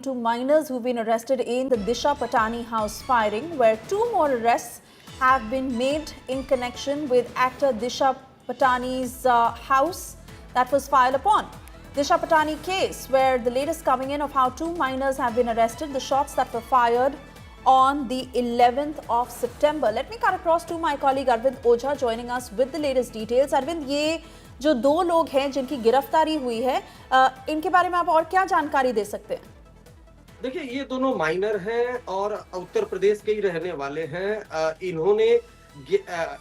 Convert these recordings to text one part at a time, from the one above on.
to minors who've been arrested in the Disha Patani house firing, where 2 more arrests have been made in connection with actor Disha Patani's house that was fired upon. Disha Patani case, where the latest coming in of how 2 minors have been arrested, the shots that were fired on the 11th of September. Let me cut across to my colleague Arvind Ojha joining us with the latest details. Arvind, ये जो 2 लोग हैं जिनकी गिरफ्तारी हुई है, इनके बारे में आप और क्या जानकारी दे सकते हैं? देखिए, ये दोनों माइनर हैं और उत्तर प्रदेश के ही रहने वाले हैं। इन्होंने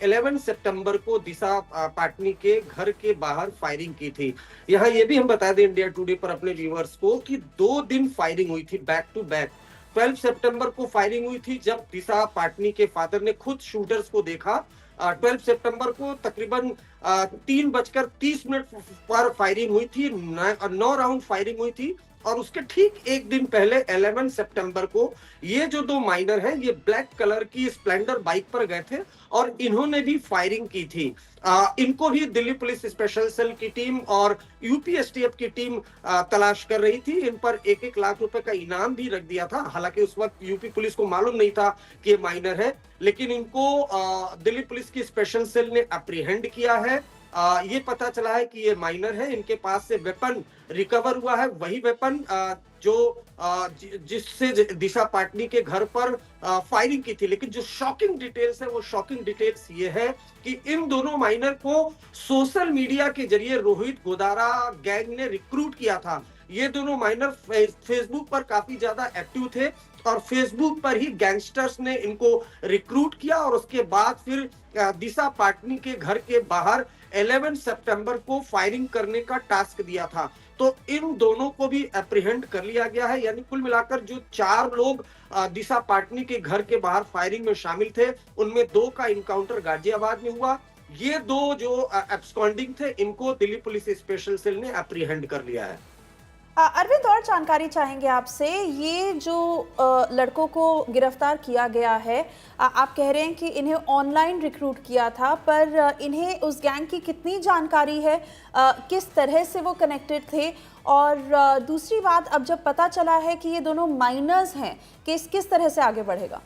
11 सितंबर को दिशा पाटनी के घर के बाहर फायरिंग की थी। यहाँ ये भी हम बता दें इंडिया टुडे पर अपने व्यूअर्स को कि 2 दिन फायरिंग हुई थी बैक टू बैक। 12 सितंबर को फायरिंग हुई थी जब दिशा पाटनी के फादर ने खुद शूटर्स को देखा। 12 सितंबर को तकरीबन 3:30 पर फायरिंग हुई थी, 9 राउंड फायरिंग हुई थी। और उसके ठीक एक दिन पहले 11 सितंबर को ये जो 2 माइनर हैं, ये ब्लैक कलर की स्प्लेंडर बाइक पर गए थे और इन्होंने भी फायरिंग की थी। इनको भी दिल्ली पुलिस स्पेशल सेल की टीम और यूपी एसटीएफ की टीम तलाश कर रही थी। इन पर 1-1 लाख रुपए का इनाम भी रख दिया था। हालांकि उस वक्त यूपी पुलिस को मालूम नहीं था कि ये माइनर है, लेकिन इनको दिल्ली पुलिस की स्पेशल सेल ने अप्रीहेंड किया है। ये पता चला है कि ये माइनर है। इनके पास से वेपन रिकवर हुआ है, वही वेपन जो जिससे दिशा पाटनी के घर पर फायरिंग की थी। लेकिन जो शॉकिंग डिटेल्स है, वो शॉकिंग डिटेल्स ये है कि इन दोनों माइनर को सोशल मीडिया के जरिए रोहित गोदारा गैंग ने रिक्रूट किया था। ये दोनों माइनर फेसबुक पर काफी ज्यादा एक्टिव थे और फेसबुक पर ही गैंगस्टर्स ने इनको रिक्रूट किया और उसके बाद फिर दिशा पाटनी के घर के बाहर 11 सितंबर को फायरिंग करने का टास्क दिया था। तो इन दोनों को भी अप्रीहेंड कर लिया गया है। यानी कुल मिलाकर जो 4 लोग दिशा पाटनी के घर के बाहर फायरिंग में शामिल थे, उनमें 2 का इनकाउंटर गाजियाबाद में हुआ। ये 2 जो एब्सकॉन्डिंग थे, इनको दिल्ली पुलिस स्पेशल सेल ने अप्रीहेंड कर लिया है। अरविंद, और जानकारी चाहेंगे आपसे। ये जो लड़कों को गिरफ्तार किया गया है, आप कह रहे हैं कि इन्हें ऑनलाइन रिक्रूट किया था, पर इन्हें उस गैंग की कितनी जानकारी है, किस तरह से वो कनेक्टेड थे? और दूसरी बात, अब जब पता चला है कि ये दोनों माइनर्स हैं, केस किस तरह से आगे बढ़ेगा?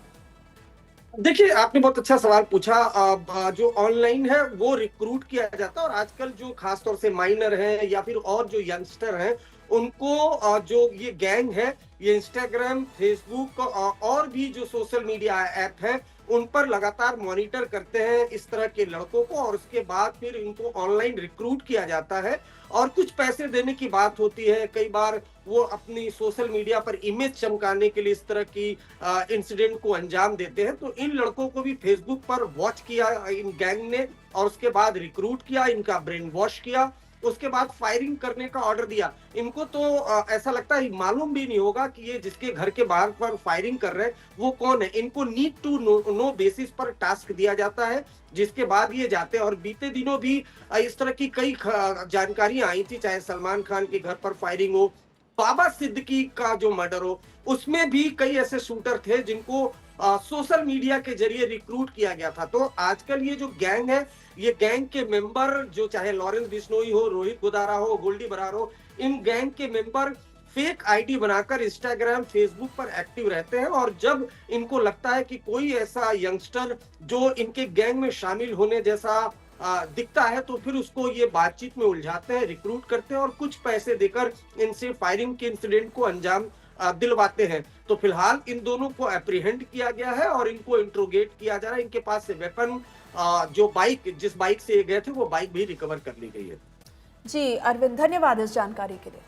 देखिए, आपने बहुत अच्छा सवाल पूछा। जो ऑनलाइन है वो रिक्रूट किया जाता है और आजकल जो खासतौर से माइनर हैं या फिर और जो यंगस्टर हैं, उनको जो ये गैंग है, ये इंस्टाग्राम, फेसबुक और भी जो सोशल मीडिया ऐप है, उन पर लगातार मॉनिटर करते हैं इस तरह के लड़कों को और उसके बाद फिर इनको ऑनलाइन रिक्रूट किया जाता है और कुछ पैसे देने की बात होती है। कई बार वो अपनी सोशल मीडिया पर इमेज चमकाने के लिए इस तरह की इंसिडेंट को अंजाम देते हैं। तो इन लड़कों को भी फेसबुक पर वॉच किया इन गैंग ने और उसके बाद रिक्रूट किया, इनका ब्रेन वॉश किया, उसके बाद फायरिंग करने का ऑर्डर दिया। इनको तो ऐसा लगता है मालूम भी नहीं होगा कि ये जिसके घर के बाहर पर फायरिंग कर रहे हैं वो कौन है। इनको नीड टू नो बेसिस पर टास्क दिया जाता है, जिसके बाद ये जाते हैं। और बीते दिनों भी इस तरह की कई जानकारियां आई थी, चाहे सलमान खान के घर पर फायरिंग हो, बाबा सिद्दीकी का जो मर्डर हो, उसमें भी कई ऐसे शूटर थे जिनको सोशल मीडिया के जरिए रिक्रूट किया गया था। तो आजकल ये जो गैंग है, ये गैंग के मेंबर जो चाहे लॉरेंस बिश्नोई हो, रोहित गोदारा हो, गोल्डी बरार हो, इन गैंग के मेंबर फेक आईडी बनाकर इंस्टाग्राम, फेसबुक पर एक्टिव रहते हैं और जब इनको लगता है कि कोई ऐसा यंगस्टर जो इनके गैंग में शामिल होने जैसा दिखता है, तो फिर उसको ये बातचीत में उलझाते हैं, रिक्रूट करते हैं और कुछ पैसे देकर इनसे फायरिंग के इंसिडेंट को अंजाम दिलवाते हैं। तो फिलहाल इन दोनों को अप्रीहेंड किया गया है और इनको इंट्रोगेट किया जा रहा है। इनके पास से वेपन, जो बाइक, जिस बाइक से ये गए थे, वो बाइक भी रिकवर कर ली गई है। जी अरविंद, धन्यवाद इस जानकारी के लिए।